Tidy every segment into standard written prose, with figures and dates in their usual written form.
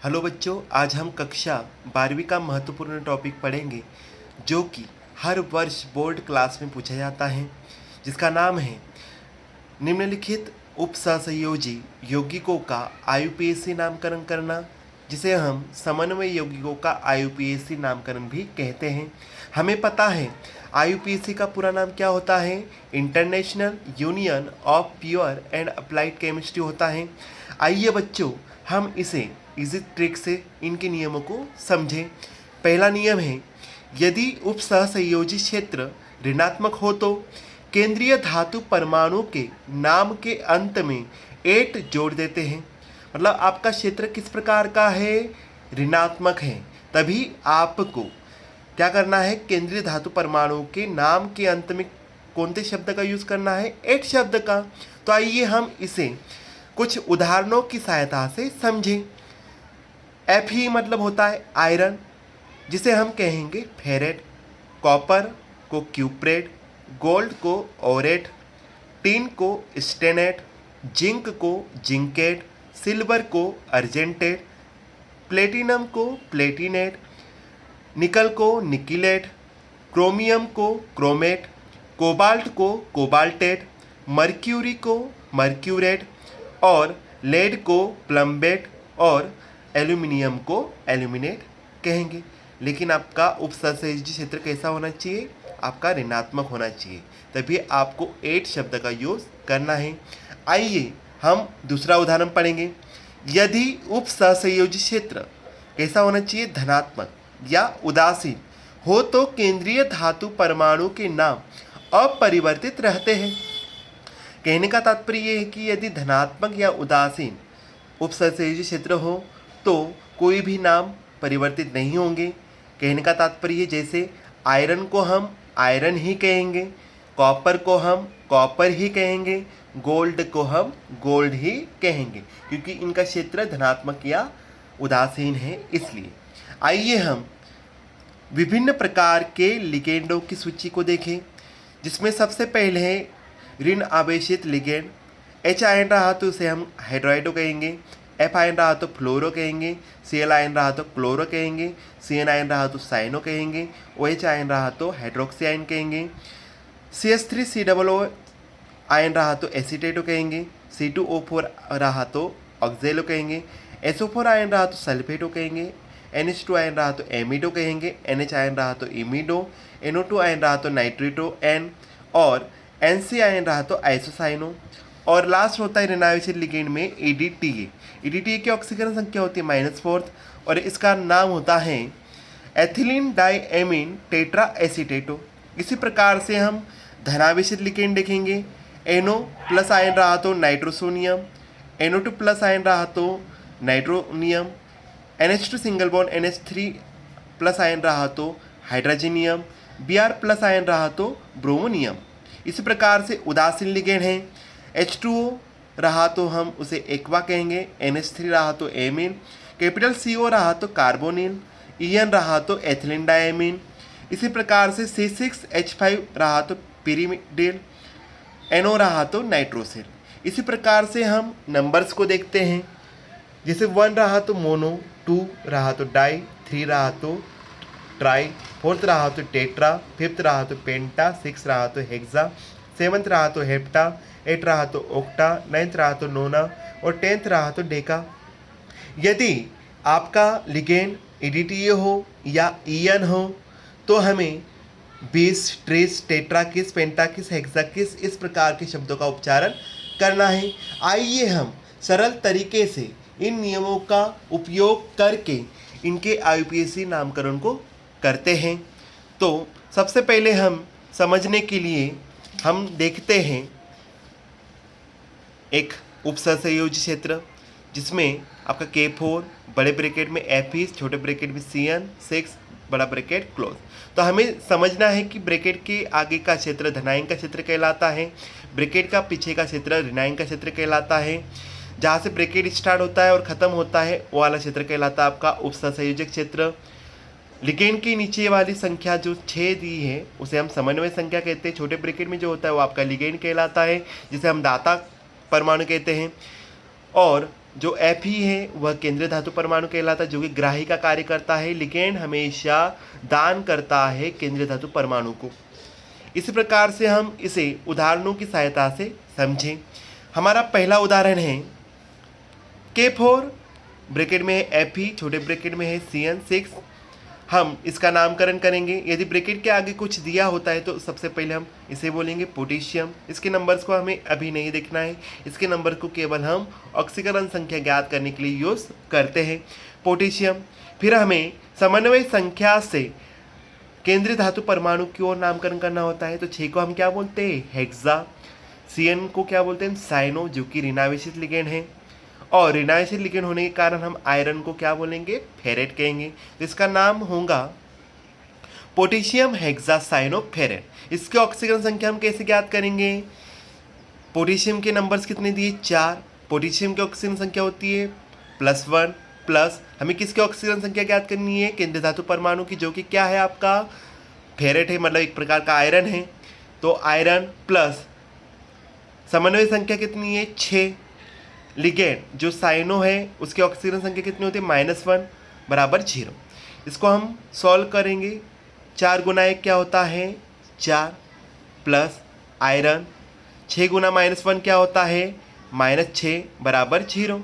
Hello बच्चों, आज हम कक्षा 12वीं का महत्वपूर्ण टॉपिक पढ़ेंगे जो कि हर वर्ष बोर्ड क्लास में पूछा जाता है, जिसका नाम है निम्नलिखित उपसहसंयोजी यौगिकों का आईयूपीएसी नामकरण करना, जिसे हम समन्वय यौगिकों का आईयूपीएसी नामकरण भी कहते हैं। हमें पता है आईयूपीएसी का पूरा नाम क्या होता है, international union of pure and applied chemistry होता है। आइए बच्चों, हम इसे इजी ट्रिक से इनके नियमों को समझें। पहला नियम है, यदि उपसहसंयोजी क्षेत्र ऋणात्मक हो तो केंद्रीय धातु परमाणु के नाम के अंत में एट जोड़ देते हैं। मतलब आपका क्षेत्र किस प्रकार का है, ऋणात्मक है, तभी आपको क्या करना है, केंद्रीय धातु परमाणु के नाम के अंत में कौन से शब्द का यूज़ करना है, एट शब्द का। तो आइए हम इसे कुछ उदाहरणों की सहायता से समझें। Fe मतलब होता है आयरन, जिसे हम कहेंगे फेरेट, कॉपर को क्यूप्रेट, गोल्ड को ओरेट, टिन को स्टेनेट, जिंक को जिंकेट, सिल्वर को अर्जेंटेट, प्लेटिनम को प्लेटिनेट, निकल को निकिलेट, क्रोमियम को क्रोमेट, कोबाल्ट को कोबाल्टेट, मर्क्यूरी को मर्क्यूरेट और लेड को प्लम्बेट और एल्यूमिनियम को एल्यूमिनेट कहेंगे। लेकिन आपका उपसहसंयोजी क्षेत्र कैसा होना चाहिए, आपका ऋणात्मक होना चाहिए, तभी आपको एट शब्द का यूज करना है। आइए हम दूसरा उदाहरण पढ़ेंगे। यदि उपसहसंयोजी क्षेत्र कैसा होना चाहिए, धनात्मक या उदासीन हो तो केंद्रीय धातु परमाणु के नाम अपरिवर्तित रहते हैं। कहने का तात्पर्य यह है कि यदि धनात्मक या उदासीन उपसहसंयोजी क्षेत्र हो तो कोई भी नाम परिवर्तित नहीं होंगे। कहने का तात्पर्य जैसे आयरन को हम आयरन ही कहेंगे, कॉपर को हम कॉपर ही कहेंगे, गोल्ड को हम गोल्ड ही कहेंगे, क्योंकि इनका क्षेत्र धनात्मक या उदासीन है इसलिए। आइए हम विभिन्न प्रकार के लिगेंडों की सूची को देखें, जिसमें सबसे पहले है ऋण आवेशित लिगेंड। H आयन रहा तो उसे हम हाइड्राइडो कहेंगे, F आयन रहा तो फ्लोरो कहेंगे, Cl आयन रहा तो क्लोरो कहेंगे, Cn आयन रहा तो साइनो कहेंगे, OH आयन रहा तो हाइड्रोक्सी आयन कहेंगे, CH3COO आयन रहा तो एसीटेटो कहेंगे, C2O4 रहा तो ऑक्जेलो कहेंगे, SO4 आयन रहा तो सल्फेटो कहेंगे, NH2 आयन रहा तो एमिडो कहेंगे, NH आयन रहा तो इमिडो, NO2 आयन रहा तो नाइट्रिटो N और NC आयन रहा तो आइसोसाइनो। और लास्ट होता है ऋणावेशित लिगेंड में EDTA। EDTA की ऑक्सीकरण संख्या होती है -4 और इसका नाम होता है एथिलीन डाइएमीन टेट्रा एसीटेटो। इसी प्रकार से हम धनावेशित लिगेंड देखेंगे। NO प्लस आयन रहा तो नाइट्रोसोनियम, NO2 प्लस आयन रहा तो nitronium, NH2 single bond NH3 plus ion रहा तो हाइड्रोजीनियम, Br प्लस आयन रहा तो ब्रोमोनियम। इसी प्रकार से उदासीन लिगेंड हैं। H2O रहा तो हम उसे एक्वा कहेंगे, NH3 रहा तो एमीन, कैपिटल CO रहा तो कार्बोनिल, EN रहा तो एथिलीन डायमीन। इसी प्रकार से C6H5 रहा तो पिरिमिडिल, NO रहा तो नाइट्रोसिल। इसी प्रकार से हम नंबर्स को देखते हैं, जैसे 1 रहा तो मोनो, 2 रहा तो डाई, 3 रहा तो ट्राई, 4th रहा तो टेट्रा, 5th रहा तो पेंटा, 6 रहा तो हेक्सा, 7th रहा तो हेप्टा, 8 रहा तो ओक्टा, 9th रहा तो नोना और 10th रहा तो डेका। यदि आपका लिगेंड EDTA हो या EN हो तो हमें 20, 30, टेट्राकिस, पेंटाकिस, हेक्साकिस इस प्रकार के शब्दों का उच्चारण करना है। आइए हम सरल तरीके से इन नियमों का उपयोग करके इनके आईयूपीएसी नामकरण को करते हैं। तो सबसे पहले हम समझने के लिए हम देखते हैं एक उपसहसंयोजी क्षेत्र, जिसमें आपका K4 बड़े ब्रैकेट में Fe, छोटे ब्रैकेट में Cn, 6 बड़ा ब्रैकेट क्लोज। तो हमें समझना है कि ब्रैकेट के आगे का क्षेत्र धनायन का क्षेत्र कहलाता है, ब्रैकेट का पीछे का क्षेत्र ऋणायन का क्षेत्र कहलाता है, जहाँ से ब्रैकेट स्टार्ट होता है और ख़त्म होता है वो वाला क्षेत्र कहलाता है आपका उपसहसंयोजक क्षेत्र। लिगेंड की नीचे वाली संख्या जो 6 दी है उसे हम समन्वय संख्या कहते हैं। छोटे ब्रैकेट में जो होता है वो आपका लिगेंड कहलाता है, जिसे हम दाता परमाणु कहते हैं। और जो Fe है वह केंद्रीय धातु परमाणु कहलाता है, जो कि ग्राही का कार्य करता है। लिगेंड हमेशा दान करता है केंद्रीय धातु परमाणु को। इसी प्रकार से हम इसे उदाहरणों की सहायता से समझें। हमारा पहला उदाहरण है K4, ब्रैकेट में है Fe, छोटे ब्रैकेट में है CN6। हम इसका नामकरण करेंगे। यदि ब्रैकेट के आगे कुछ दिया होता है तो सबसे पहले हम इसे बोलेंगे पोटेशियम। इसके नंबर्स को हमें अभी नहीं देखना है, इसके नंबर को केवल हम ऑक्सीकरण संख्या ज्ञात करने के लिए यूज़ करते हैं, पोटेशियम। फिर हमें समन्वय संख्या से केंद्रीय धातु परमाणु की ओर नामकरण करना होता है। तो 6 को हम क्या बोलते हैं, हेक्सा। CN को क्या बोलते हैं, साइनो, जो कि ऋणावेशित लिगेंड है। और ऋणावेशित लिगेंड होने के कारण हम आयरन को क्या बोलेंगे, फेरेट कहेंगे। तो इसका नाम होगा पोटेशियम हेक्सासाइनोफेरेट। इसके ऑक्सीकरण संख्या हम कैसे ज्ञात करेंगे, पोटेशियम के नंबर्स कितने दिए, 4। पोटेशियम की ऑक्सीकरण संख्या होती है +1 प्लस हमें किसकी ऑक्सीकरण संख्या ज्ञात करनी है, केंद्रीय धातु परमाणु की, जो कि क्या है आपका, फेरेट है, मतलब एक प्रकार का आयरन है। तो आयरन प्लस समन्वय संख्या कितनी है, 6। लिगेंड जो साइनो है उसकी ऑक्सीकरण संख्या कितनी होती है, -1 बराबर 0। इसको हम सॉल्व करेंगे। 4 गुना 1 क्या होता है, 4 प्लस आयरन 6 गुना -1 क्या होता है, -6 बराबर 0।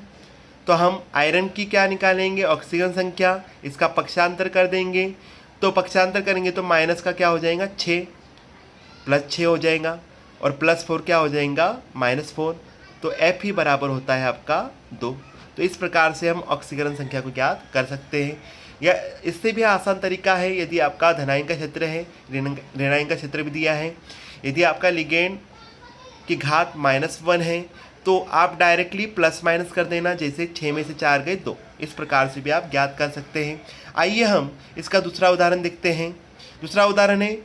तो हम आयरन की क्या निकालेंगे, ऑक्सीजन संख्या, इसका पक्षांतर कर देंगे। तो पक्षांतर करेंगे तो माइनस का क्या हो जाएगा, 6 + 6 हो जाएगा, और +4 क्या हो जाएगा, -4। तो Fe बराबर होता है आपका 2। तो इस प्रकार से हम ऑक्सीकरण संख्या को ज्ञात कर सकते हैं। या इससे भी आसान तरीका है, यदि आपका धनायन का क्षेत्र है, ऋणायन का क्षेत्र भी दिया है, यदि आपका लिगेंड की घात -1 है तो आप डायरेक्टली प्लस माइनस कर देना, जैसे 6 में से 4 गए 2। इस प्रकार से भी आप ज्ञात कर सकते हैं। आइए हम इसका दूसरा उदाहरण देखते हैं। दूसरा उदाहरण है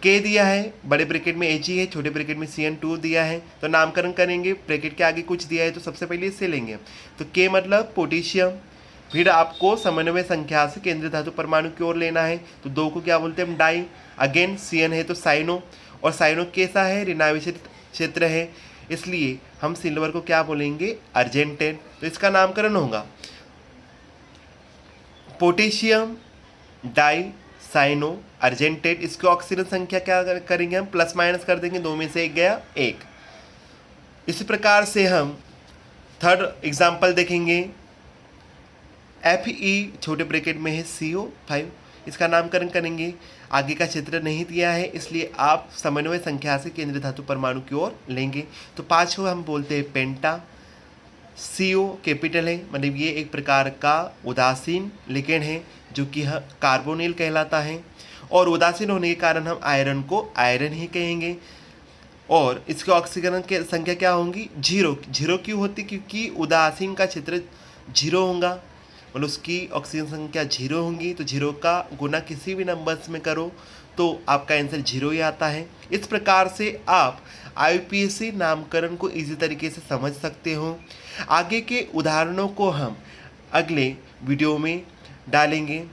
K दिया है, बड़े ब्रैकेट में Ag है, छोटे ब्रैकेट में CN2 दिया है। तो नामकरण करेंगे, ब्रैकेट के आगे कुछ दिया है तो सबसे पहले इससे लेंगे। तो K मतलब पोटेशियम। फिर आपको समन्वय संख्या से केंद्रीय धातु परमाणु की ओर लेना है। तो 2 को क्या बोलते हैं हम, डाई। अगेन CN है तो साइनो, और साइनो कैसा है, ऋणावेशित क्षेत्र है, इसलिए हम सिल्वर को क्या बोलेंगे, अर्जेंटेट। तो इसका नामकरण होगा पोटेशियम डाई साइनो अर्जेंटेट। इसकी ऑक्सीजन संख्या क्या करेंगे हम, प्लस माइनस कर देंगे, 2 में से 1 गया 1। इसी प्रकार से हम थर्ड एग्जाम्पल देखेंगे। Fe छोटे ब्रैकेट में है CO5, इसका नामकरण करेंगे। आगे का क्षेत्र नहीं दिया है, इसलिए आप समन्वय संख्या से केंद्रीय धातु परमाणु की ओर लेंगे। तो 5 को हम बोलते हैं पेंटा। CO कैपिटल है, मतलब ये एक प्रकार का उदासीन लिगेंड है जो कि कार्बोनिल कहलाता है, और उदासीन होने के कारण हम आयरन को आयरन ही कहेंगे। और इसके ऑक्सीकरण की संख्या क्या होंगी, 0। 0 क्यों होती, क्योंकि उदासीन का क्षेत्र 0 होगा, मतलब उसकी ऑक्सीजन संख्या 0 होंगी। तो 0 का गुना किसी भी नंबर्स में करो तो आपका आंसर 0 ही आता है। इस प्रकार से आप IUPAC नामकरण को इजी तरीके से समझ सकते हो। आगे के उदाहरणों को हम अगले वीडियो में डालेंगे।